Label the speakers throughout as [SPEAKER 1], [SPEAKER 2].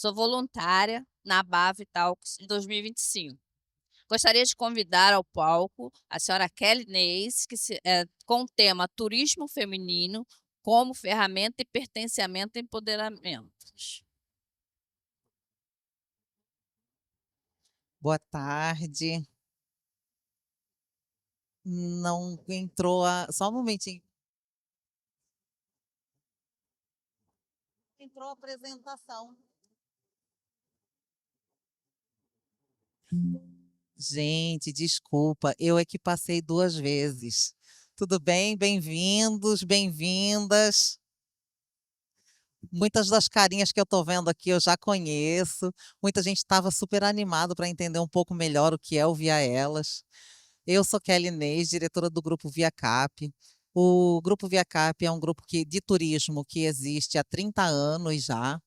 [SPEAKER 1] Sou voluntária na BAV Talks de 2025. Gostaria de convidar ao palco a senhora Kelly Neis, com o tema Turismo Feminino como ferramenta e pertencimento e empoderamento.
[SPEAKER 2] Boa tarde. Não entrou só um momentinho. Entrou a apresentação. Gente, desculpa, eu é que passei 2 vezes. Tudo bem? Bem-vindos, bem-vindas. Muitas das carinhas que eu estou vendo aqui eu já conheço. Muita gente estava super animado para entender um pouco melhor o que é o Via Elas. Eu sou Kelly Neis, diretora do Grupo Via Cap. O Grupo Via Cap é um grupo de turismo que existe há 30 anos já.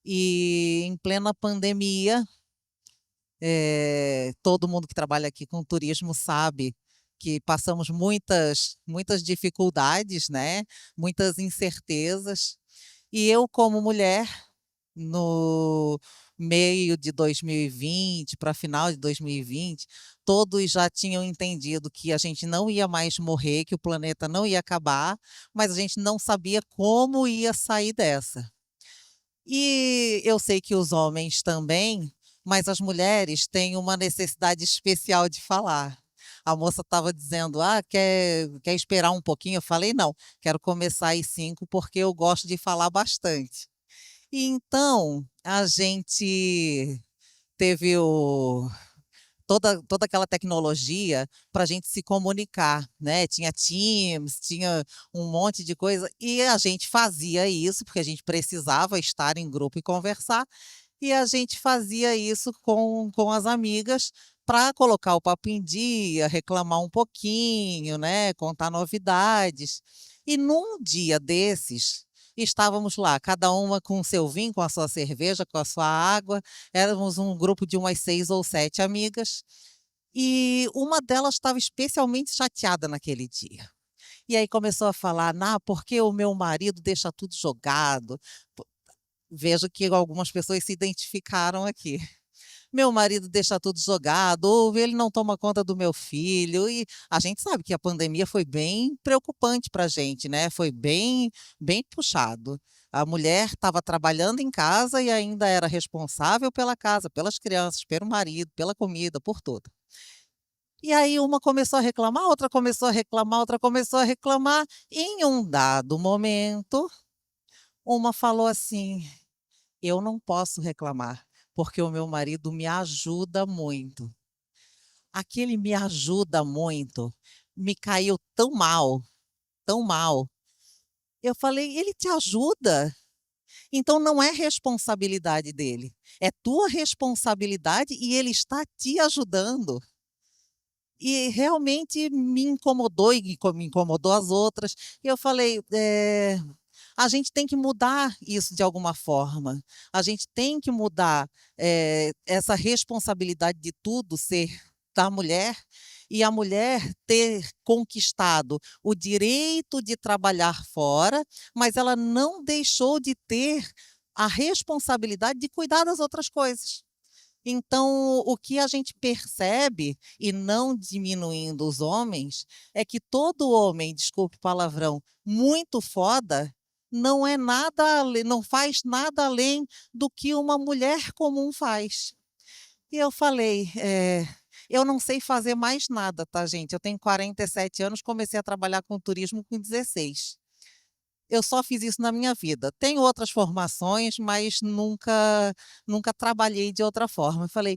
[SPEAKER 2] E em plena pandemia, todo mundo que trabalha aqui com turismo sabe que passamos muitas dificuldades, né? Muitas incertezas. E eu, como mulher, no meio de 2020, para final de 2020, todos já tinham entendido que a gente não ia mais morrer, que o planeta não ia acabar, mas a gente não sabia como ia sair dessa. E eu sei que os homens também, mas as mulheres têm uma necessidade especial de falar. A moça estava dizendo: ah, quer esperar um pouquinho? Eu falei: não, quero começar às 5 porque eu gosto de falar bastante. E então a gente teve toda aquela tecnologia para a gente se comunicar, né? Tinha Teams, tinha um monte de coisa, e a gente fazia isso, porque a gente precisava estar em grupo e conversar, e a gente fazia isso com as amigas para colocar o papo em dia, reclamar um pouquinho, né? Contar novidades. E num dia desses, estávamos lá, cada uma com o seu vinho, com a sua cerveja, com a sua água. Éramos um grupo de umas 6 ou 7 amigas, e uma delas estava especialmente chateada naquele dia. E aí começou a falar: "Ah, porque o meu marido deixa tudo jogado". Po Vejo que algumas pessoas se identificaram aqui. "Meu marido deixa tudo jogado", ou "ele não toma conta do meu filho", e a gente sabe que a pandemia foi bem preocupante para a gente, né, foi bem puxado. A mulher estava trabalhando em casa e ainda era responsável pela casa, pelas crianças, pelo marido, pela comida, por tudo. E aí uma começou a reclamar, outra começou a reclamar, outra começou a reclamar. Em um dado momento, uma falou assim: "Eu não posso reclamar, porque o meu marido me ajuda muito". Aquele "me ajuda muito" me caiu tão mal, tão mal. Eu falei: "Ele te ajuda? Então não é responsabilidade dele, é tua responsabilidade e ele está te ajudando". E realmente me incomodou e me incomodou as outras. E eu falei: a gente tem que mudar isso de alguma forma. A gente tem que mudar, essa responsabilidade de tudo ser da mulher, e a mulher ter conquistado o direito de trabalhar fora, mas ela não deixou de ter a responsabilidade de cuidar das outras coisas. Então, o que a gente percebe, e não diminuindo os homens, é que todo homem, desculpe o palavrão, muito foda, não é nada não faz nada além do que uma mulher comum faz. E eu falei: eu não sei fazer mais nada, tá, gente? Eu tenho 47 anos, comecei a trabalhar com turismo com 16. Eu só fiz isso na minha vida. Tenho outras formações, mas nunca trabalhei de outra forma. Eu falei: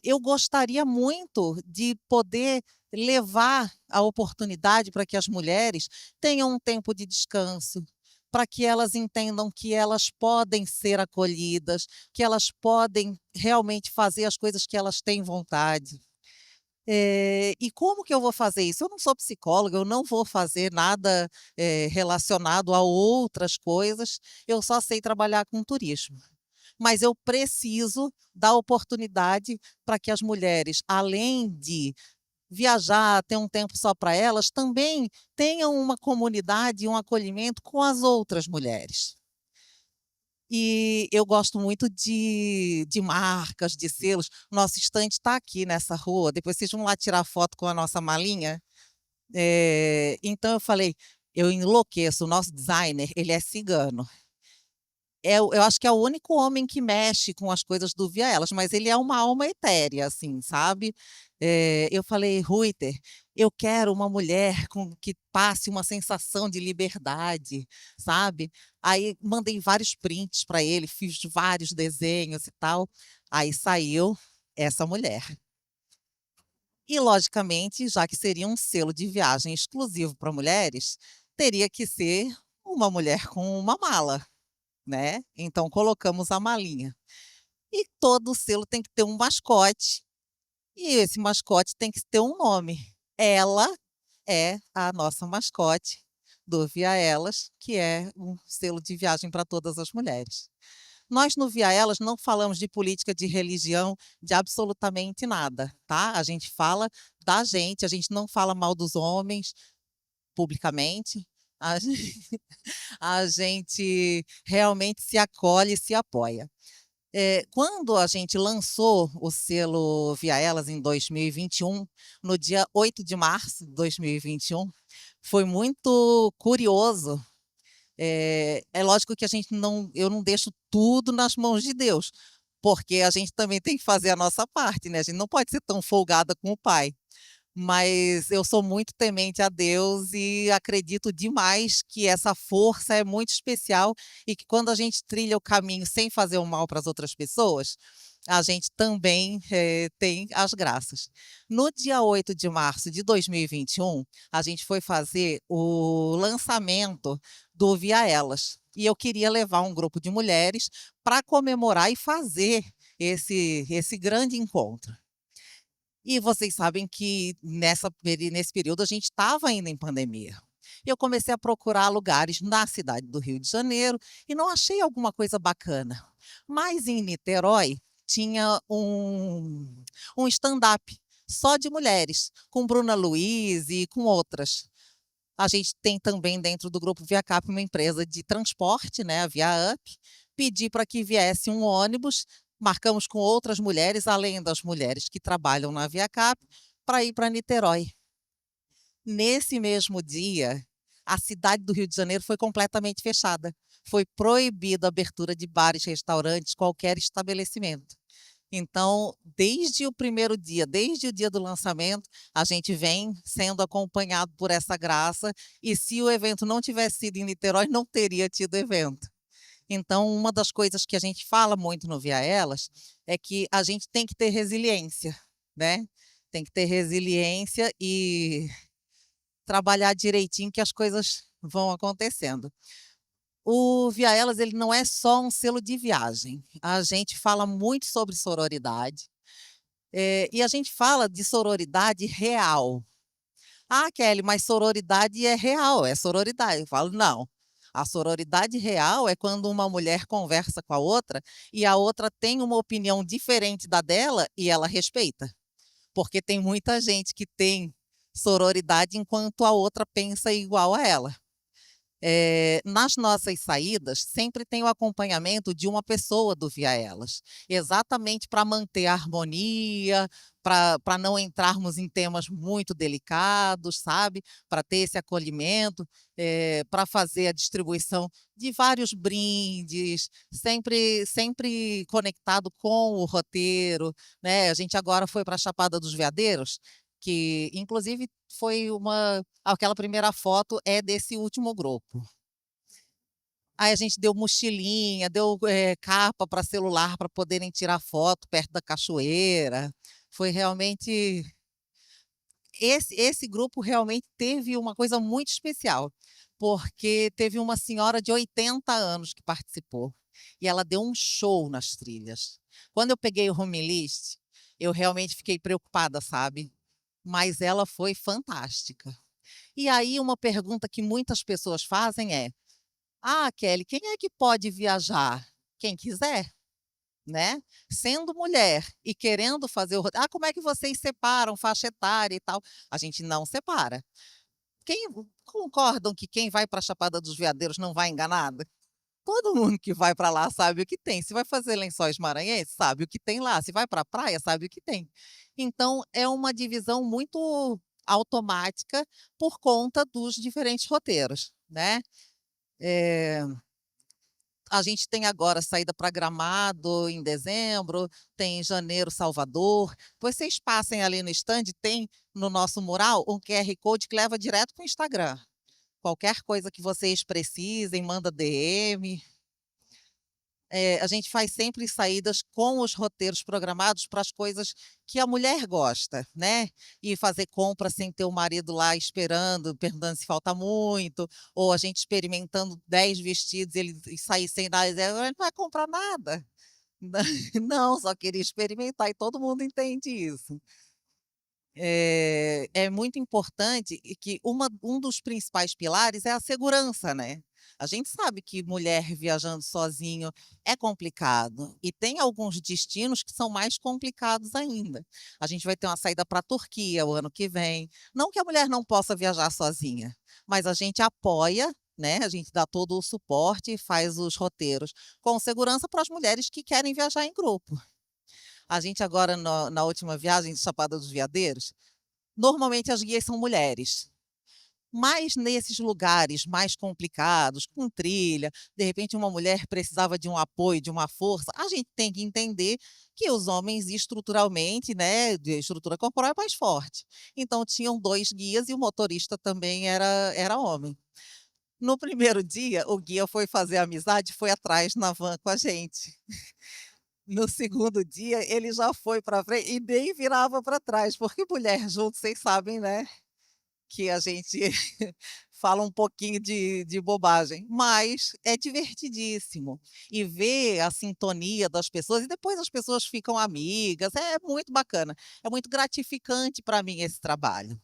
[SPEAKER 2] eu gostaria muito de poder levar a oportunidade para que as mulheres tenham um tempo de descanso, para que elas entendam que elas podem ser acolhidas, que elas podem realmente fazer as coisas que elas têm vontade". E como que eu vou fazer isso? Eu não sou psicóloga, eu não vou fazer nada, relacionado a outras coisas, eu só sei trabalhar com turismo. Mas eu preciso dar oportunidade para que as mulheres, além de viajar, ter um tempo só para elas, também tenham uma comunidade e um acolhimento com as outras mulheres. E eu gosto muito de marcas, de selos. Nosso estande está aqui nessa rua, depois vocês vão lá tirar foto com a nossa malinha. Então eu falei: "Eu enlouqueço", o nosso designer, ele é cigano. Eu acho que é o único homem que mexe com as coisas do Via Elas, mas ele é uma alma etérea, assim, sabe. Eu falei: "Ruiter, eu quero uma mulher com que passe uma sensação de liberdade", sabe. Aí mandei vários prints para ele, fiz vários desenhos e tal, aí saiu essa mulher. E logicamente, já que seria um selo de viagem exclusivo para mulheres, teria que ser uma mulher com uma mala, né, então colocamos a malinha. E todo selo tem que ter um mascote, e esse mascote tem que ter um nome. Ela é a nossa mascote do Via Elas, que é um selo de viagem para todas as mulheres. Nós no Via Elas não falamos de política, de religião, de absolutamente nada, tá? A gente fala da gente, a gente não fala mal dos homens publicamente, a gen a gente realmente se acolhe e se apoia. Quando a gente lançou o selo Via Elas em 2021, no dia 8 de março de 2021, foi muito curioso. É lógico que a gente não eu não deixo tudo nas mãos de Deus, porque a gente também tem que fazer a nossa parte, né, a gente não pode ser tão folgada com o pai. Mas eu sou muito temente a Deus e acredito demais que essa força é muito especial e que quando a gente trilha o caminho sem fazer o mal para as outras pessoas, a gente também, tem as graças. No dia 8 de março de 2021, a gente foi fazer o lançamento do Via Elas, e eu queria levar um grupo de mulheres para comemorar e fazer esse grande encontro. E vocês sabem que nesse período a gente estava ainda em pandemia. Eu comecei a procurar lugares na cidade do Rio de Janeiro e não achei alguma coisa bacana. Mas em Niterói tinha um stand-up só de mulheres, com Bruna Luiz e com outras. A gente tem também dentro do grupo ViaCap uma empresa de transporte, né, a ViaUp. Pedi para que viesse um ônibus, marcamos com outras mulheres, além das mulheres que trabalham na ViaCap, para ir para Niterói. Nesse mesmo dia, a cidade do Rio de Janeiro foi completamente fechada. Foi proibida a abertura de bares, restaurantes, qualquer estabelecimento. Então, desde o primeiro dia, desde o dia do lançamento, a gente vem sendo acompanhado por essa graça, e se o evento não tivesse sido em Niterói, não teria tido evento. Então, uma das coisas que a gente fala muito no Via Elas é que a gente tem que ter resiliência, né? Tem que ter resiliência e trabalhar direitinho que as coisas vão acontecendo. O Via Elas, ele não é só um selo de viagem. A gente fala muito sobre sororidade, e a gente fala de sororidade real. "Ah, Kelly, mas sororidade é real, é sororidade". Eu falo: "Não, a sororidade real é quando uma mulher conversa com a outra e a outra tem uma opinião diferente da dela e ela respeita". Porque tem muita gente que tem sororidade enquanto a outra pensa igual a ela. Nas nossas saídas, sempre tem o acompanhamento de uma pessoa do Via Elas, exatamente para manter a harmonia, para não entrarmos em temas muito delicados, sabe, para ter esse acolhimento, para fazer a distribuição de vários brindes, sempre conectado com o roteiro, né. A gente agora foi para a Chapada dos Veadeiros, que inclusive foi aquela primeira foto é desse último grupo. Aí a gente deu mochilinha, deu, capa para celular para poderem tirar foto perto da cachoeira. Foi realmente esse grupo realmente teve uma coisa muito especial, porque teve uma senhora de 80 anos que participou, e ela deu um show nas trilhas. Quando eu peguei o home list, eu realmente fiquei preocupada, sabe, mas ela foi fantástica. E aí uma pergunta que muitas pessoas fazem é: "Ah, Kelly, quem é que pode viajar? Quem quiser, né?". Sendo mulher e querendo fazer "Ah, como é que vocês separam faixa etária e tal?". A gente não separa. Quem concordam que quem vai para a Chapada dos Veadeiros não vai enganada? Todo mundo que vai para lá sabe o que tem. Se vai fazer Lençóis Maranhenses, sabe o que tem lá. Se vai para a praia, sabe o que tem. Então, é uma divisão muito automática por conta dos diferentes roteiros, né. Eh, a gente tem agora saída para Gramado em dezembro, tem em janeiro Salvador. Vocês passem ali no stand, tem no nosso mural um QR Code que leva direto para o Instagram. Qualquer coisa que vocês precisem, manda DM. A gente faz sempre saídas com os roteiros programados para as coisas que a mulher gosta, né. E fazer compra sem ter o marido lá esperando, perguntando se falta muito, ou a gente experimentando 10 vestidos, ele e sair sem nada, ele não vai comprar nada. Não, só queria experimentar e todo mundo entende isso. É muito importante e que um dos principais pilares é a segurança, né. A gente sabe que mulher viajando sozinho é complicado, e tem alguns destinos que são mais complicados ainda. A gente vai ter uma saída para a Turquia o ano que vem, não que a mulher não possa viajar sozinha, mas a gente apoia, né, a gente dá todo o suporte e faz os roteiros com segurança para as mulheres que querem viajar em grupo. A gente agora na última viagem de Chapada dos Veadeiros, normalmente as guias são mulheres, mas nesses lugares mais complicados, com trilha, de repente uma mulher precisava de um apoio, de uma força, a gente tem que entender que os homens estruturalmente, né, de estrutura corporal é mais forte. Então tinham 2 guias e o motorista também era homem. No primeiro dia, o guia foi fazer amizade, foi atrás na van com a gente. No segundo dia, ele já foi para frente e nem virava para trás, porque mulher junto, vocês sabem, né, que a gente fala um pouquinho de bobagem, mas é divertidíssimo. E ver a sintonia das pessoas e depois as pessoas ficam amigas, é muito bacana. É muito gratificante para mim esse trabalho.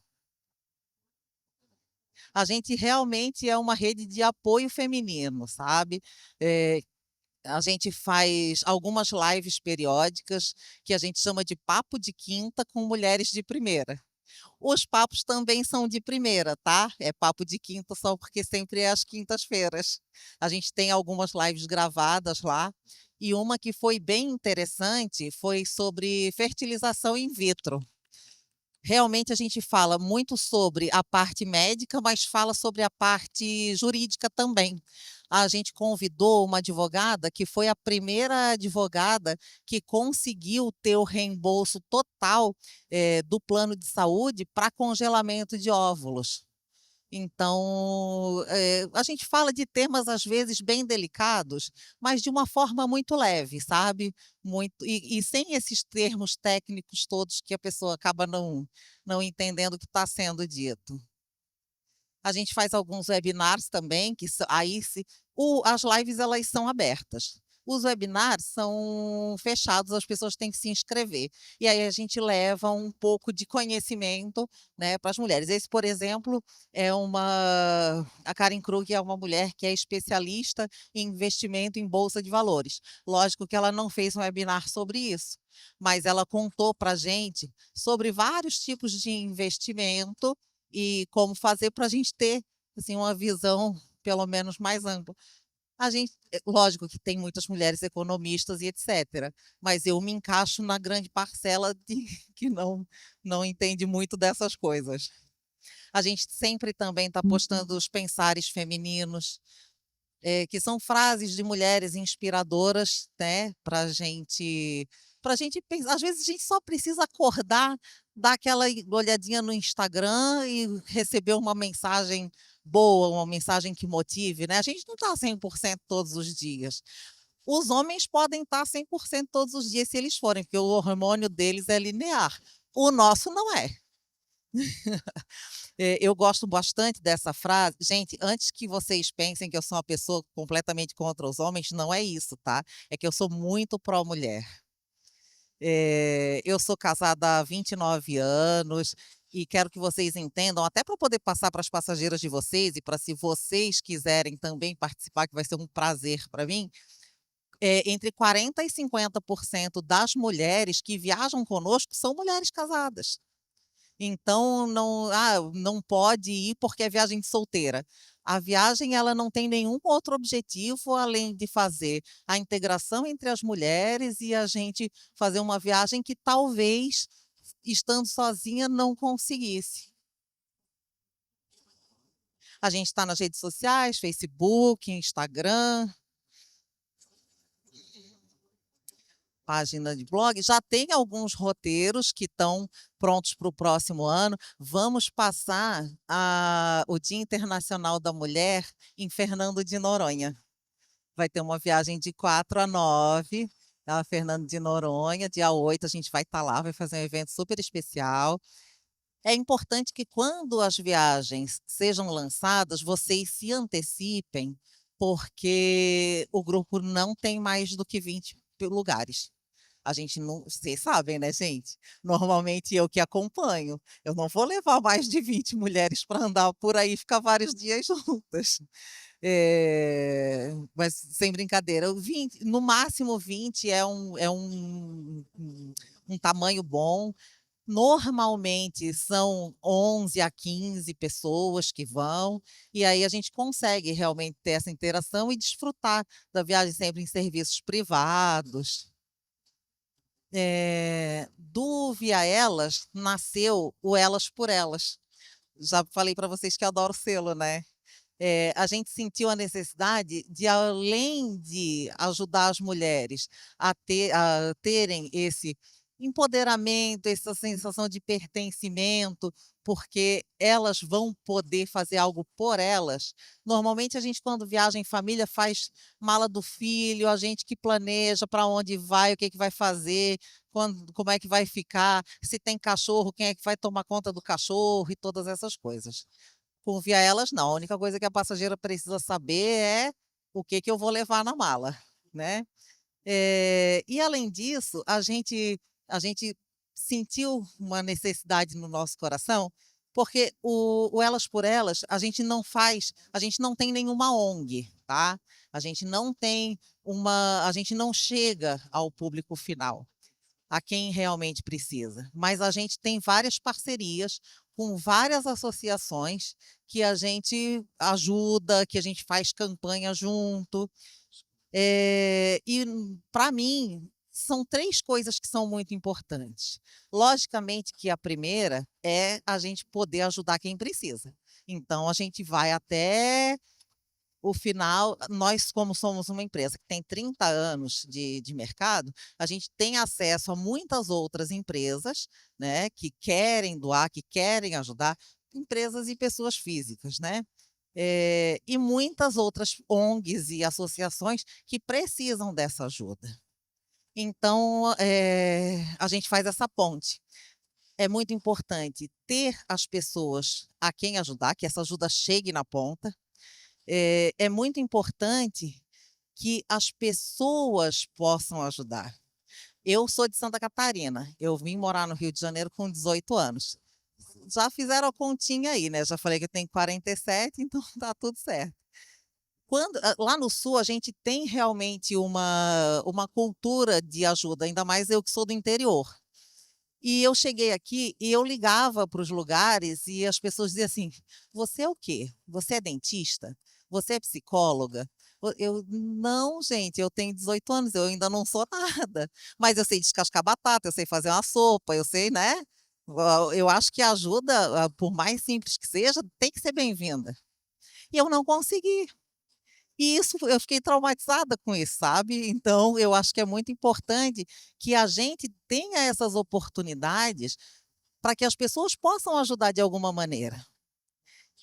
[SPEAKER 2] A gente realmente é uma rede de apoio feminino, sabe. Eh A gente faz algumas lives periódicas, que a gente chama de papo de quinta com mulheres de primeira. Os papos também são de primeira, tá? É papo de quinta só porque sempre é às quintas-feiras. A gente tem algumas lives gravadas lá, e uma que foi bem interessante foi sobre fertilização in vitro. Realmente a gente fala muito sobre a parte médica, mas fala sobre a parte jurídica também. A gente convidou uma advogada que foi a primeira advogada que conseguiu ter o reembolso total, do plano de saúde para congelamento de óvulos. Então, a gente fala de temas, às vezes, bem delicados, mas de uma forma muito leve, sabe, muito e sem esses termos técnicos todos que a pessoa acaba não entendendo o que está sendo dito. A gente faz alguns webinars também, que sã aí se o as lives elas são abertas. Os webinars são fechados, as pessoas têm que se inscrever. E aí a gente leva um pouco de conhecimento, né, para as mulheres. Esse, por exemplo, é uma a Karen Krug é uma mulher que é especialista em investimento em bolsa de valores. Lógico que ela não fez um webinar sobre isso, mas ela contou pra gente sobre vários tipos de investimento e como fazer para a gente ter, assim, uma visão pelo menos mais ampla. A gente lógico que tem muitas mulheres economistas e etcétera, mas eu me encaixo na grande parcela de que não entende muito dessas coisas. A gente sempre também está postando os pensares femininos, que são frases de mulheres inspiradoras, né, pra gente pensar. Às vezes a gente só precisa acordar, dar aquela olhadinha no Instagram e receber uma mensagem boa, uma mensagem que motive, né. A gente não está 100% todos os dias. Os homens podem estar 100% todos os dias se eles forem, porque o hormônio deles é linear, o nosso não é. Eu gosto bastante dessa frase. Gente, antes que vocês pensem que eu sou uma pessoa completamente contra os homens, não é isso, tá? É que eu sou muito pró-mulher. Eu sou casada há 29 anos e quero que vocês entendam, até para poder passar para as passageiras de vocês e para se vocês quiserem também participar, que vai ser um prazer para mim, entre 40 e 50% das mulheres que viajam conosco são mulheres casadas. Então não pode ir porque é viagem de solteira. A viagem ela não tem nenhum outro objetivo além de fazer a integração entre as mulheres e a gente fazer uma viagem que talvez, estando sozinha, não conseguisse. A gente está nas redes sociais, Facebook, Instagram, página de blog, já tem alguns roteiros que estão prontos para o próximo ano. Vamos passar o Dia Internacional da Mulher em Fernando de Noronha. Vai ter uma viagem de 4 a 9, a Fernando de Noronha, dia 8 a gente vai estar lá, vai fazer um evento super especial. É importante que quando as viagens sejam lançadas, vocês se antecipem, porque o grupo não tem mais do que 20 lugares. A gente não, vocês sabem, né, gente? Normalmente eu que acompanho, eu não vou levar mais de 20 mulheres para andar por aí e ficar vários dias juntas. Mas sem brincadeira, o 20, no máximo 20 é um tamanho bom. Normalmente são 11 a 15 pessoas que vão, e aí a gente consegue realmente ter essa interação e desfrutar da viagem sempre em serviços privados. Do Via Elas nasceu o Elas por Elas. Já falei para vocês que eu adoro selo, né? A gente sentiu a necessidade de, além de ajudar as mulheres a terem esse empoderamento, essa sensação de pertencimento, porque elas vão poder fazer algo por elas. Normalmente a gente, quando viaja em família, faz mala do filho, a gente que planeja para onde vai, o que, que vai fazer, como é que vai ficar, se tem cachorro, quem é que vai tomar conta do cachorro e todas essas coisas. Com Via Elas, não. A única coisa que a passageira precisa saber é o que que eu vou levar na mala, né? E além disso, a gente sentiu uma necessidade no nosso coração, porque o Elas por Elas, a gente não tem nenhuma ONG, tá? A gente não chega ao público final, a quem realmente precisa. Mas a gente tem várias parcerias com várias associações que a gente ajuda, que a gente faz campanha junto. E, para mim, são três coisas que são muito importantes. Logicamente que a primeira é a gente poder ajudar quem precisa. Então, a gente vai até o final. Nós, como somos uma empresa que tem 30 anos de mercado, a gente tem acesso a muitas outras empresas, né, que querem doar, que querem ajudar, empresas e pessoas físicas, né? E muitas outras ONGs e associações que precisam dessa ajuda. Então, a gente faz essa ponte. É muito importante ter as pessoas a quem ajudar, que essa ajuda chegue na ponta. É muito importante que as pessoas possam ajudar. Eu sou de Santa Catarina, eu vim morar no Rio de Janeiro com 18 anos. Já fizeram a continha aí, né? Já falei que eu tenho 47, então tá tudo certo. Lá no Sul, a gente tem realmente uma cultura de ajuda, ainda mais eu que sou do interior. E eu cheguei aqui e eu ligava para os lugares e as pessoas diziam assim: você é o quê? Você é dentista? Você é psicóloga? Não, gente, eu tenho 18 anos, eu ainda não sou nada. Mas eu sei descascar batata, eu sei fazer uma sopa, eu sei, né? Eu acho que a ajuda, por mais simples que seja, tem que ser bem-vinda. E eu não consegui. E isso, eu fiquei traumatizada com isso, sabe? Então, eu acho que é muito importante que a gente tenha essas oportunidades para que as pessoas possam ajudar de alguma maneira.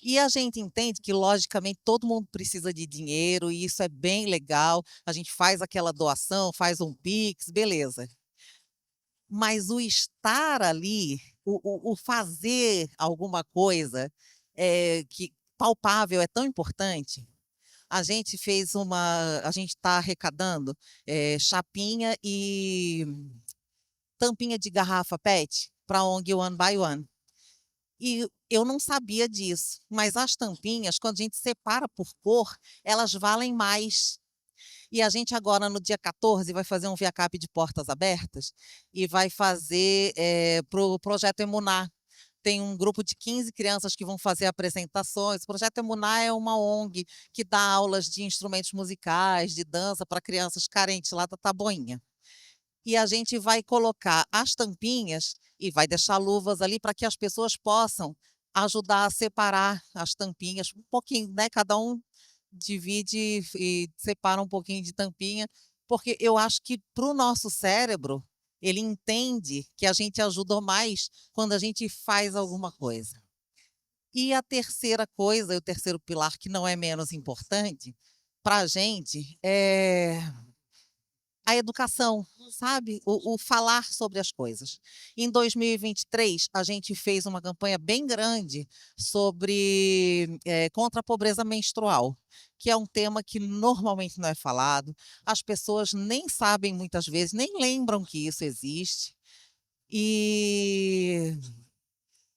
[SPEAKER 2] E a gente entende que, logicamente, todo mundo precisa de dinheiro, e isso é bem legal. A gente faz aquela doação, faz um Pix, beleza. Mas o estar ali, o fazer alguma coisa que palpável é tão importante. A gente está arrecadando chapinha e tampinha de garrafa PET para a ONG One by One. E eu não sabia disso, mas as tampinhas, quando a gente separa por cor, elas valem mais. E a gente agora, no dia 14, vai fazer um Via Cap de portas abertas e vai fazer para o projeto Emunar, tem um grupo de 15 crianças que vão fazer apresentações. O Projeto Emuná é uma ONG que dá aulas de instrumentos musicais, de dança para crianças carentes lá da Taboinha. E a gente vai colocar as tampinhas e vai deixar luvas ali para que as pessoas possam ajudar a separar as tampinhas, um pouquinho, né? Cada um divide e separa um pouquinho de tampinha, porque eu acho que para o nosso cérebro, ele entende que a gente ajuda mais quando a gente faz alguma coisa. E a terceira coisa, o terceiro pilar, que não é menos importante, para a gente, é a educação, sabe? O falar sobre as coisas. Em 2023, a gente fez uma campanha bem grande sobre contra a pobreza menstrual, que é um tema que normalmente não é falado. As pessoas nem sabem muitas vezes, nem lembram que isso existe. E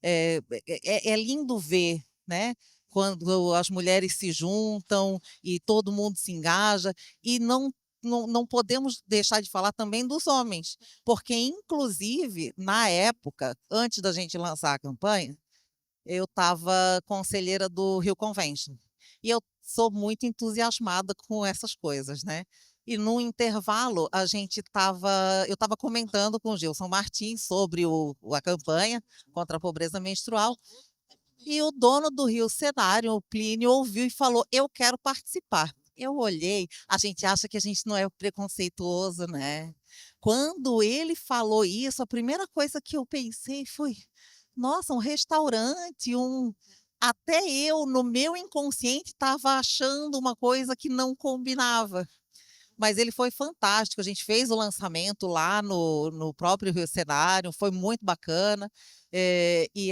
[SPEAKER 2] é lindo ver, né? Quando as mulheres se juntam e todo mundo se engaja, e não podemos deixar de falar também dos homens, porque, inclusive, na época, antes da gente lançar a campanha, eu estava conselheira do Rio Convention, e eu sou muito entusiasmada com essas coisas, né? E no intervalo, eu estava comentando com o Gilson Martins sobre a campanha contra a pobreza menstrual, e o dono do Rio Cenário, o Plínio, ouviu e falou: eu quero participar. Eu olhei, a gente acha que a gente não é preconceituoso, né? Quando ele falou isso, a primeira coisa que eu pensei foi: nossa, um restaurante, até eu, no meu inconsciente, estava achando uma coisa que não combinava. Mas ele foi fantástico, a gente fez o lançamento lá no próprio Rio Cenário, foi muito bacana, e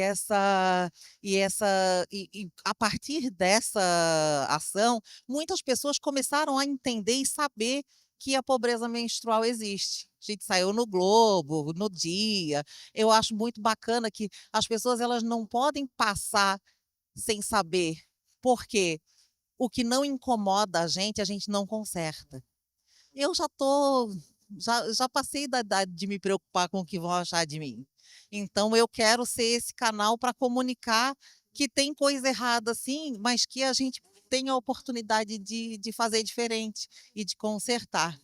[SPEAKER 2] a partir dessa ação, muitas pessoas começaram a entender e saber que a pobreza menstrual existe. A gente saiu no Globo, no Dia. Eu acho muito bacana que as pessoas elas não podem passar sem saber, porque o que não incomoda a gente não conserta. Eu já passei da idade de me preocupar com o que vão achar de mim. Então eu quero ser esse canal para comunicar que tem coisa errada sim, mas que a gente tem a oportunidade de fazer diferente e de consertar.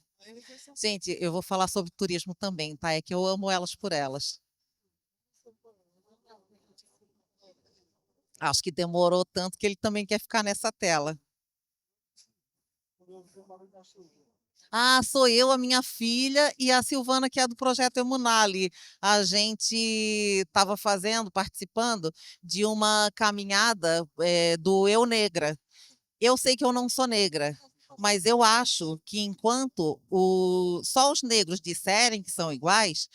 [SPEAKER 2] Gente, eu vou falar sobre turismo também, tá? É que eu amo elas por elas. Acho que demorou tanto que ele também quer ficar nessa tela. Ah, sou eu, a minha filha e a Silvana, que é do Projeto Emunali. A gente estava participando de uma caminhada do Eu Negra. Eu sei que eu não sou negra, mas eu acho que enquanto só os negros disserem que são iguais,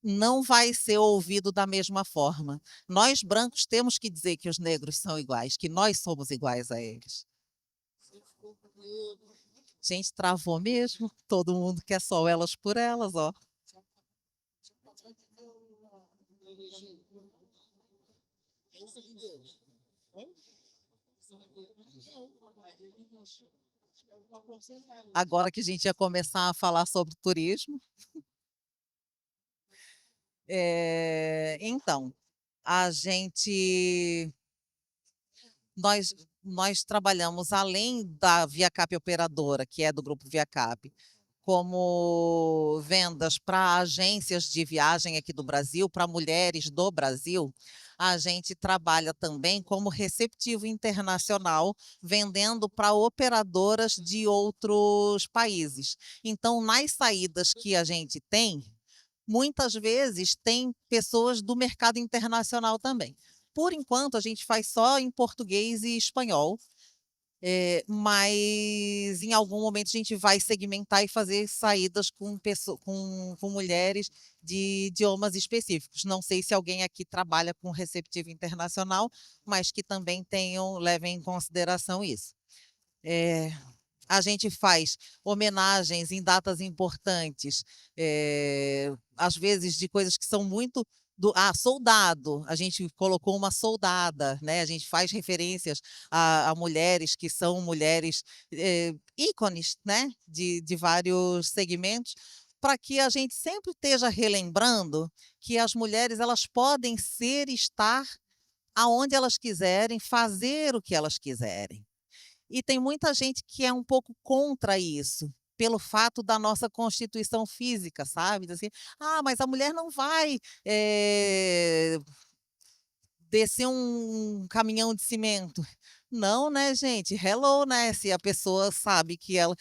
[SPEAKER 2] não vai ser ouvido da mesma forma. Nós brancos temos que dizer que os negros são iguais, que nós somos iguais a eles. Gente, travou mesmo. Todo mundo quer só elas por elas, ó. Agora que a gente ia começar a falar sobre turismo. Então, a gente nós trabalhamos além da ViaCap operadora, que é do grupo ViaCap, como vendas para agências de viagem aqui do Brasil, para mulheres do Brasil. A gente trabalha também como receptivo internacional, vendendo para operadoras de outros países. Então, nas saídas que a gente tem, muitas vezes tem pessoas do mercado internacional também. Por enquanto, a gente faz só em português e espanhol, mas em algum momento a gente vai segmentar e fazer saídas com mulheres de idiomas específicos. Não sei se alguém aqui trabalha com receptivo internacional, mas que também levem em consideração isso. A gente faz homenagens em datas importantes, às vezes de coisas que são muito soldado, a gente colocou uma soldada, né? A gente faz referências a mulheres que são mulheres ícones, né? De vários segmentos, para que a gente sempre esteja relembrando que as mulheres elas podem ser e estar aonde elas quiserem, fazer o que elas quiserem. E tem muita gente que é um pouco contra isso, pelo fato da nossa constituição física, sabe? Diz assim, mas a mulher não vai descer um caminhão de cimento. Não, né, gente? Hello, né? Se a pessoa sabe que ela.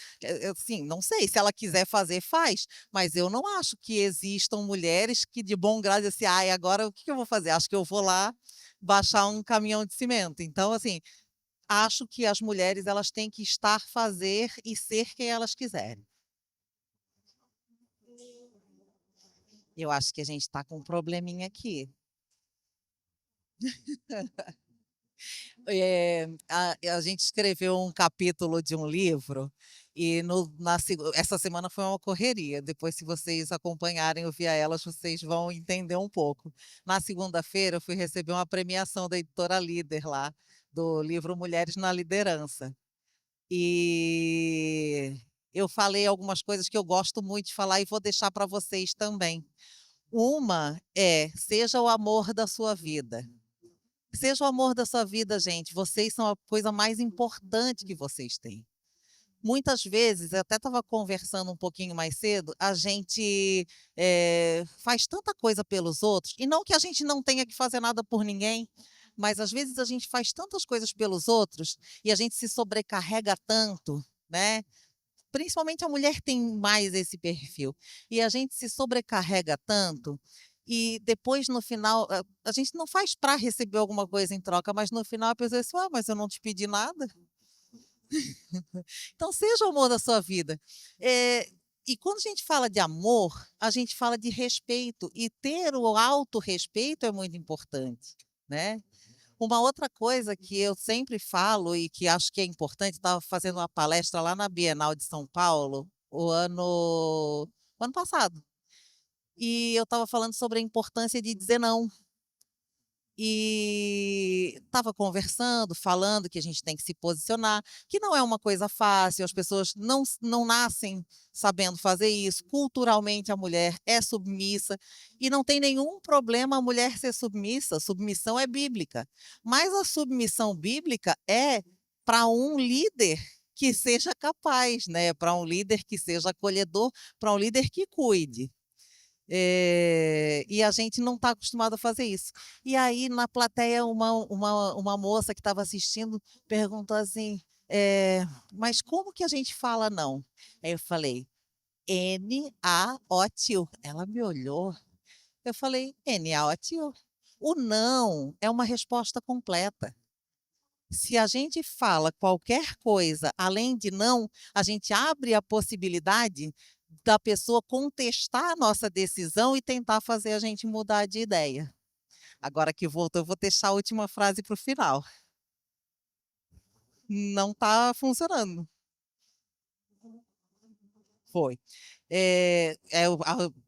[SPEAKER 2] Assim, não sei, se ela quiser fazer, faz. Mas eu não acho que existam mulheres que, de bom grado, dizem assim, agora o que eu vou fazer? Acho que eu vou lá baixar um caminhão de cimento. Então, assim, acho que as mulheres elas têm que estar, fazer e ser quem elas quiserem. Eu acho que a gente está com um probleminha aqui. A gente escreveu um capítulo de um livro e essa semana foi uma correria. Depois, se vocês acompanharem o Via Elas, vocês vão entender um pouco. Na segunda-feira, eu fui receber uma premiação da editora Líder lá, do livro Mulheres na Liderança. E eu falei algumas coisas que eu gosto muito de falar e vou deixar para vocês também. Uma é: seja o amor da sua vida. Seja o amor da sua vida, gente. Vocês são a coisa mais importante que vocês têm. Muitas vezes, eu até estava conversando um pouquinho mais cedo, a gente faz tanta coisa pelos outros, e não que a gente não tenha que fazer nada por ninguém, mas às vezes a gente faz tantas coisas pelos outros e a gente se sobrecarrega tanto, né? Principalmente a mulher tem mais esse perfil. E a gente se sobrecarrega tanto, e depois, no final, a gente não faz para receber alguma coisa em troca, mas no final a pessoa diz: mas eu não te pedi nada. Então, seja o amor da sua vida. E quando a gente fala de amor, a gente fala de respeito. E ter o autorrespeito é muito importante, né? Uma outra coisa que eu sempre falo e que acho que é importante, estava fazendo uma palestra lá na Bienal de São Paulo o ano passado. E eu estava falando sobre a importância de dizer não. E estava conversando, falando que a gente tem que se posicionar, que não é uma coisa fácil, as pessoas não nascem sabendo fazer isso. Culturalmente, a mulher é submissa, e não tem nenhum problema a mulher ser submissa, submissão é bíblica. Mas a submissão bíblica é para um líder que seja capaz, né? Para um líder que seja acolhedor, para um líder que cuide. E a gente não está acostumado a fazer isso. E aí, na plateia, uma moça que estava assistindo perguntou assim: mas como que a gente fala não? Aí eu falei: N-A-O-T-U. Ela me olhou, eu falei: N-A-O-T-U. O não é uma resposta completa. Se a gente fala qualquer coisa além de não, a gente abre a possibilidade da pessoa contestar a nossa decisão e tentar fazer a gente mudar de ideia. Agora que voltou, eu vou deixar a última frase para o final. Não está funcionando. Foi.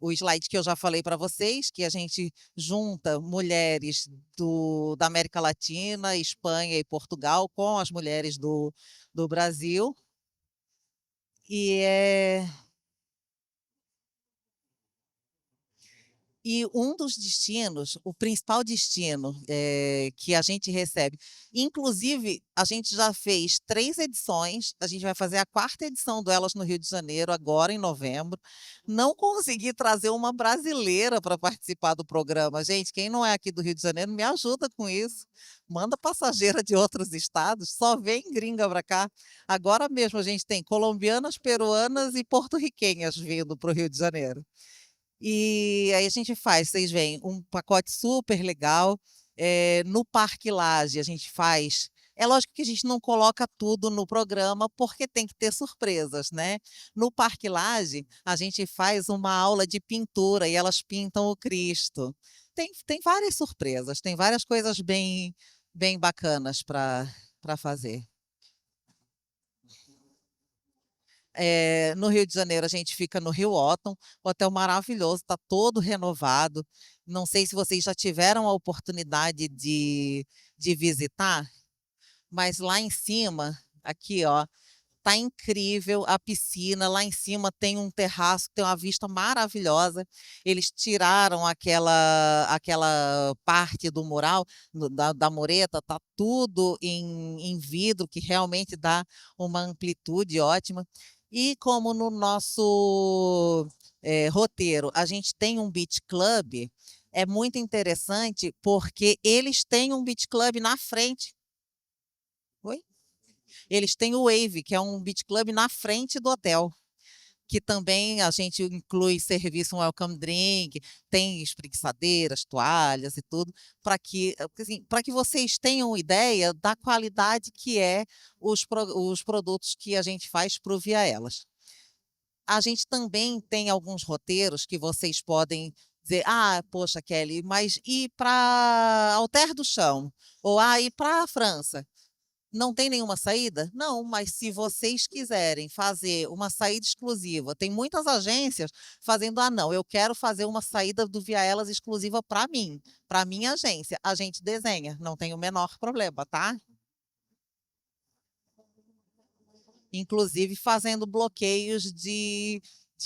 [SPEAKER 2] O slide que eu já falei para vocês, que a gente junta mulheres da América Latina, Espanha e Portugal com as mulheres do Brasil. E E um dos destinos, o principal destino que a gente recebe, inclusive a gente já fez 3 edições, a gente vai fazer a 4ª edição do Elas no Rio de Janeiro, agora em novembro. Não consegui trazer uma brasileira para participar do programa. Gente, quem não é aqui do Rio de Janeiro, me ajuda com isso. Manda passageira de outros estados, só vem gringa para cá. Agora mesmo a gente tem colombianas, peruanas e porto-riquenhas vindo para o Rio de Janeiro. E aí a gente faz, vocês veem, um pacote super legal. No Parque Lage a gente faz. É lógico que a gente não coloca tudo no programa, porque tem que ter surpresas, né? No Parque Lage, a gente faz uma aula de pintura e elas pintam o Cristo. Tem várias surpresas, tem várias coisas bem bacanas para fazer. No Rio de Janeiro, a gente fica no Rio Otton, hotel maravilhoso, está todo renovado. Não sei se vocês já tiveram a oportunidade de visitar, mas lá em cima, aqui, ó, Tá incrível a piscina, lá em cima tem um terraço, tem uma vista maravilhosa. Eles tiraram aquela parte do mural, da mureta, tá tudo em vidro, que realmente dá uma amplitude ótima. E como no nosso roteiro a gente tem um beach club, é muito interessante porque eles têm um beach club na frente. Oi? Eles têm o Wave, que é um beach club na frente do hotel, que também a gente inclui serviço um welcome drink, tem espreguiçadeiras, toalhas e tudo, para que vocês tenham ideia da qualidade que é os produtos que a gente faz para o Via Elas. A gente também tem alguns roteiros que vocês podem dizer, ah, poxa, Kelly, mas ir para Alter do Chão, ou ir para a França. Não tem nenhuma saída? Não, mas se vocês quiserem fazer uma saída exclusiva, tem muitas agências fazendo, não, eu quero fazer uma saída do Via Elas exclusiva para mim, para minha agência. A gente desenha, não tem o menor problema, tá? Inclusive fazendo bloqueios de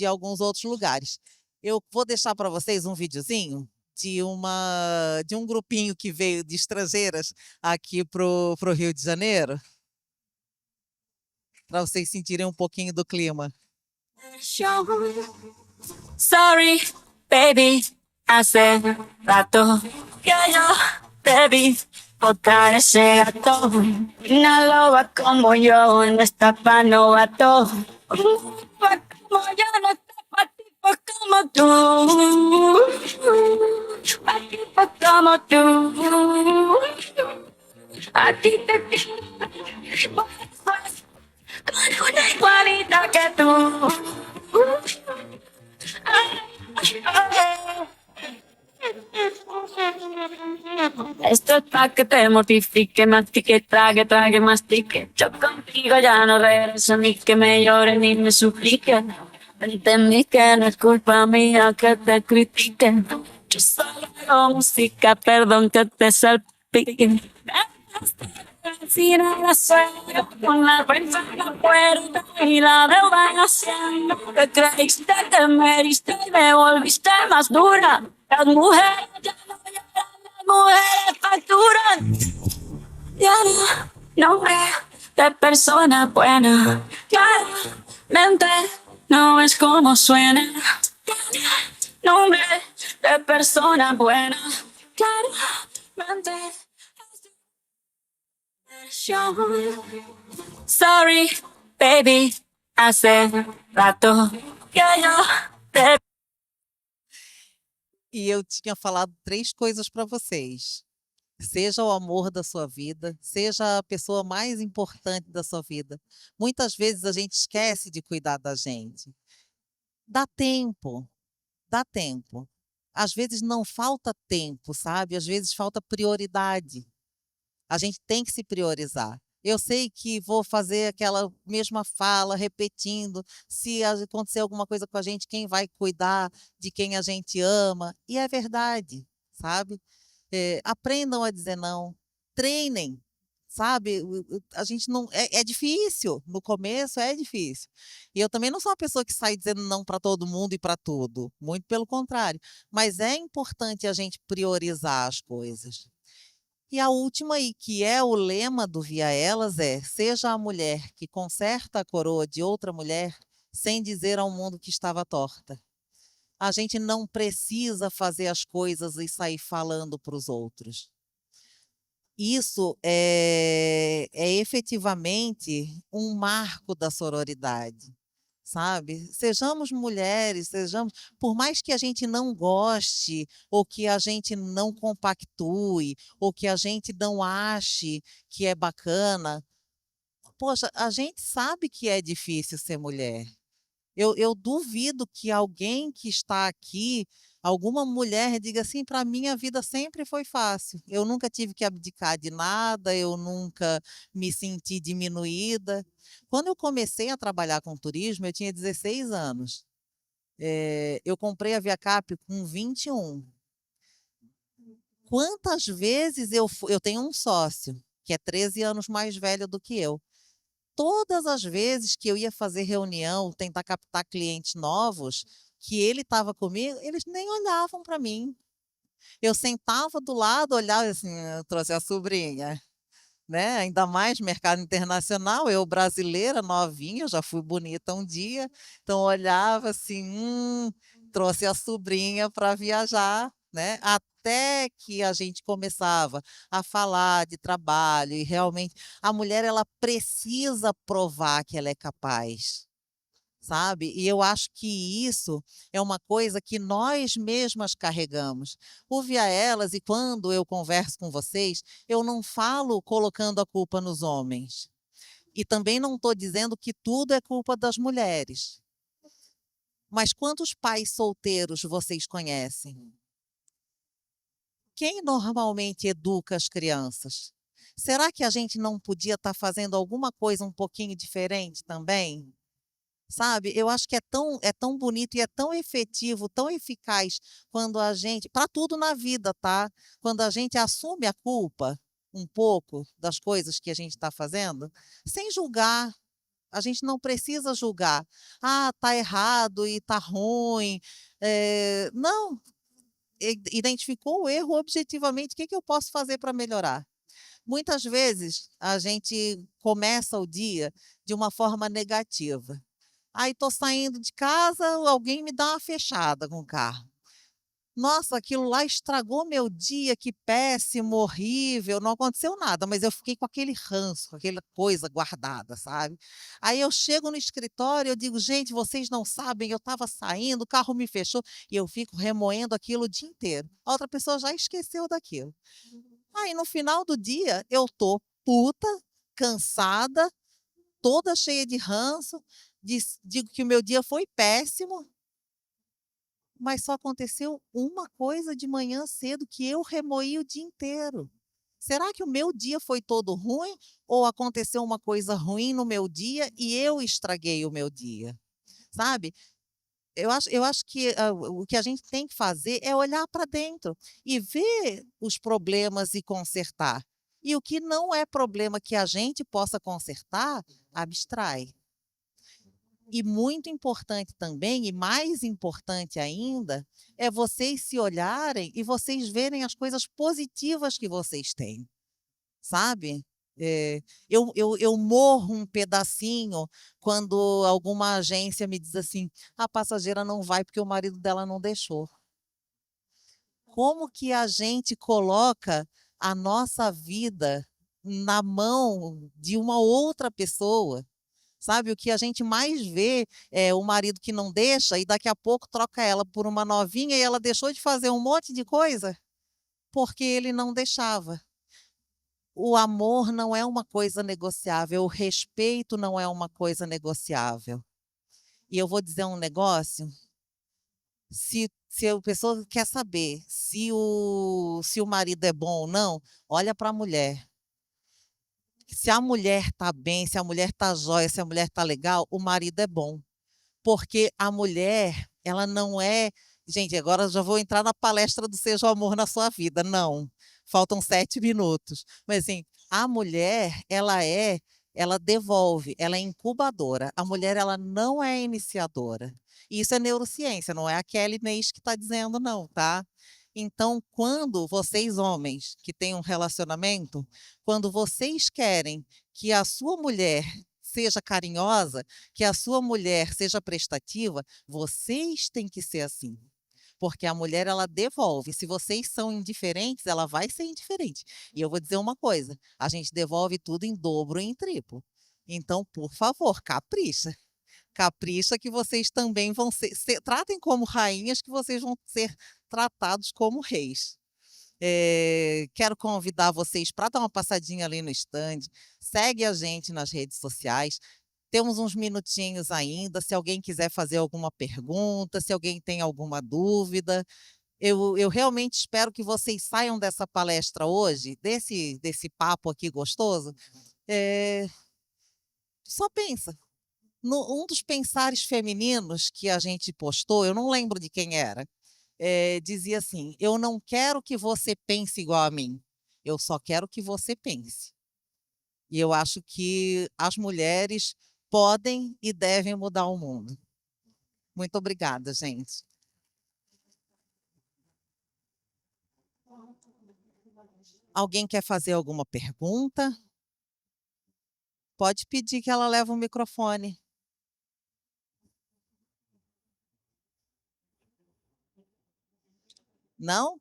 [SPEAKER 2] alguns outros lugares. Eu vou deixar para vocês um videozinho de um grupinho que veio de estrangeiras aqui pro Rio de Janeiro, para vocês sentirem um pouquinho do clima.
[SPEAKER 3] Sorry, baby, hace rato que yo te vi botar ese gato. Una loba como yo no está pa' novato. Una loba como yo no está pa' tipos como tú. Pa' tipos como tú. A ti te quiero con una igualita que tú. Esto es pa' que te mortifique, mastique, trague, trague, mastique. Yo contigo ya no regreso, ni que me llore, ni me suplique. Entendí que no es culpa mía que te critiquen. Yo solo hago música, perdón que te salpique. Si nada suena con la prensa en la puerta y la deuda en hacienda. Te creíste que me diste y me volviste más dura. Las mujeres ya no lloran, las mujeres facturan. Ya no, nombre de persona buena. Claramente no es como suena. Nombre de persona buena. Claramente. Sorry, baby, hace rato que yo te...
[SPEAKER 2] E eu tinha falado 3 coisas para vocês. Seja o amor da sua vida, seja a pessoa mais importante da sua vida. Muitas vezes a gente esquece de cuidar da gente. Dá tempo, dá tempo. Às vezes não falta tempo, sabe? Às vezes falta prioridade. A gente tem que se priorizar. Eu sei que vou fazer aquela mesma fala, repetindo. Se acontecer alguma coisa com a gente, quem vai cuidar de quem a gente ama? E é verdade, sabe? Aprendam a dizer não, treinem, sabe? A gente não. É difícil, no começo é difícil. E eu também não sou uma pessoa que sai dizendo não para todo mundo e para tudo, muito pelo contrário. Mas é importante a gente priorizar as coisas. E a última aí, que é o lema do Via Elas, seja a mulher que conserta a coroa de outra mulher sem dizer ao mundo que estava torta. A gente não precisa fazer as coisas e sair falando para os outros. Isso é efetivamente um marco da sororidade, sabe? Sejamos mulheres, por mais que a gente não goste, ou que a gente não compactue, ou que a gente não ache que é bacana, poxa, a gente sabe que é difícil ser mulher. Eu duvido que alguém que está aqui, alguma mulher, diga assim: para mim a vida sempre foi fácil. Eu nunca tive que abdicar de nada, eu nunca me senti diminuída. Quando eu comecei a trabalhar com turismo, eu tinha 16 anos. Eu comprei a Viacap com 21. Quantas vezes eu tenho um sócio, que é 13 anos mais velho do que eu. todas as vezes que eu ia fazer reunião, tentar captar clientes novos, que ele estava comigo, eles nem olhavam para mim. Eu sentava do lado, olhava assim: "Eu trouxe a sobrinha", né, ainda mais mercado internacional, eu brasileira, novinha, já fui bonita um dia, então olhava assim: trouxe a sobrinha para viajar", né, até que a gente começava a falar de trabalho e realmente a mulher ela precisa provar que ela é capaz. Sabe? E eu acho que isso é uma coisa que nós mesmas carregamos. Ouve a elas e quando eu converso com vocês, eu não falo colocando a culpa nos homens. E também não estou dizendo que tudo é culpa das mulheres. Mas quantos pais solteiros vocês conhecem? Quem normalmente educa as crianças? Será que a gente não podia estar fazendo alguma coisa um pouquinho diferente também? Sabe, eu acho que é tão bonito e é tão efetivo, tão eficaz quando a gente para tudo na vida, tá, quando a gente assume a culpa, um pouco, das coisas que a gente está fazendo, sem julgar, a gente não precisa julgar. "Ah, tá errado e tá ruim", não, identificou o erro objetivamente, o que que eu posso fazer para melhorar? Muitas vezes a gente começa o dia de uma forma negativa. Aí estou saindo de casa, alguém me dá uma fechada com o carro. Nossa, aquilo lá estragou meu dia, que péssimo, horrível, não aconteceu nada, mas eu fiquei com aquele ranço, com aquela coisa guardada, sabe. Aí eu chego no escritório, eu digo: "Gente, vocês não sabem, eu estava saindo, o carro me fechou", e eu fico remoendo aquilo o dia inteiro. A outra pessoa já esqueceu daquilo. Aí no final do dia, eu tô puta, cansada, toda cheia de ranço, digo que o meu dia foi péssimo, mas só aconteceu uma coisa de manhã cedo que eu remoí o dia inteiro. Será que o meu dia foi todo ruim ou aconteceu uma coisa ruim no meu dia e eu estraguei o meu dia? Sabe? Eu acho que o que a gente tem que fazer é olhar para dentro e ver os problemas e consertar. E o que não é problema que a gente possa consertar, abstrai. E muito importante também, e mais importante ainda, é vocês se olharem e vocês verem as coisas positivas que vocês têm, sabe? Eu morro um pedacinho quando alguma agência me diz assim: a passageira não vai porque o marido dela não deixou. Como que a gente coloca a nossa vida na mão de uma outra pessoa? Sabe, o que a gente mais vê é o marido que não deixa e daqui a pouco troca ela por uma novinha e ela deixou de fazer um monte de coisa, porque ele não deixava. O amor não é uma coisa negociável, o respeito não é uma coisa negociável. E eu vou dizer um negócio, se a pessoa quer saber se o marido é bom ou não, olha para a mulher. Se a mulher tá bem, se a mulher tá jóia, se a mulher tá legal, o marido é bom. Porque a mulher, ela não é gente, agora eu já vou entrar na palestra do Seja o Amor na Sua Vida, não, faltam 7 minutos. Mas assim, a mulher, ela devolve, ela é incubadora. A mulher, ela não é iniciadora. Isso é neurociência, não é a Kelly Neis que está dizendo não, tá. Então, quando vocês homens que têm um relacionamento, quando vocês querem que a sua mulher seja carinhosa, que a sua mulher seja prestativa, vocês têm que ser assim. Porque a mulher ela devolve. Se vocês são indiferentes, ela vai ser indiferente. E eu vou dizer uma coisa: a gente devolve tudo em dobro e em triplo. Então, por favor, capricha. Capricha que vocês também vão tratem como rainhas que vocês vão ser tratados como reis. Quero convidar vocês para dar uma passadinha ali no stand. Segue a gente nas redes sociais. Temos uns minutinhos ainda. Se alguém quiser fazer alguma pergunta, se alguém tem alguma dúvida, eu realmente espero que vocês saiam dessa palestra hoje, desse papo aqui gostoso. eh, Só pensa. Um dos pensares femininos que a gente postou, eu não lembro de quem era, dizia assim: "Eu não quero que você pense igual a mim, eu só quero que você pense". E eu acho que as mulheres podem e devem mudar o mundo. Muito obrigada, gente. Alguém quer fazer alguma pergunta? Pode pedir que ela leve o microfone. Não?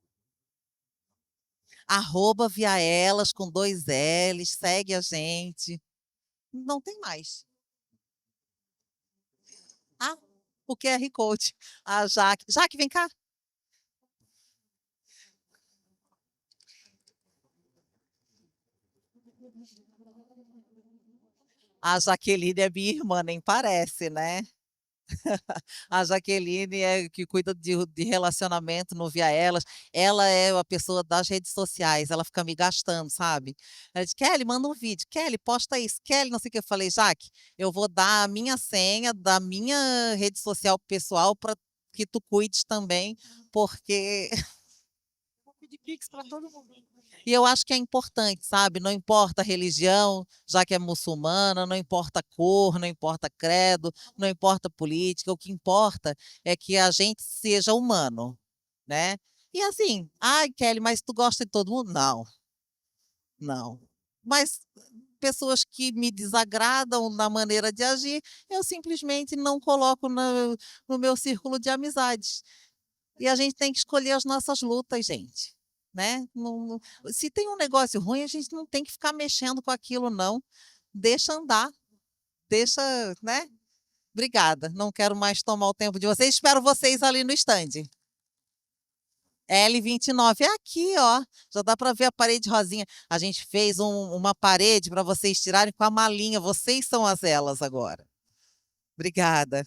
[SPEAKER 2] @viaelas com 2 L's, segue a gente. Não tem mais. Ah, o QR Code. A Jaque. Jaque, vem cá. A Jaqueline é minha irmã, nem parece, né? A Jaqueline é que cuida de relacionamento no Via Elas. Ela é a pessoa das redes sociais, ela fica me gastando, sabe? Ela diz: Kelly, manda um vídeo. Kelly, posta isso. Kelly, não sei o que. Eu falei: Jaque, eu vou dar a minha senha da minha rede social pessoal para que tu cuides também, porque
[SPEAKER 4] Vou pedir Pix para todo mundo.
[SPEAKER 2] e eu acho que é importante, sabe? Não importa a religião, já que é muçulmana, não importa a cor, não importa credo, não importa a política, o que importa é que a gente seja humano, né? E assim, ai, Kelly, mas tu gosta de todo mundo? Não, não. Mas pessoas que me desagradam na maneira de agir, eu simplesmente não coloco no meu círculo de amizades. E a gente tem que escolher as nossas lutas, gente, né? Se tem um negócio ruim, a gente não tem que ficar mexendo com aquilo, não. Deixa andar, deixa, né? Obrigada. Não quero mais tomar o tempo de vocês. Espero vocês ali no stand. L29 é aqui, ó. Já dá para ver a parede rosinha. A gente fez uma parede para vocês tirarem com a malinha. Vocês são as elas agora. Obrigada.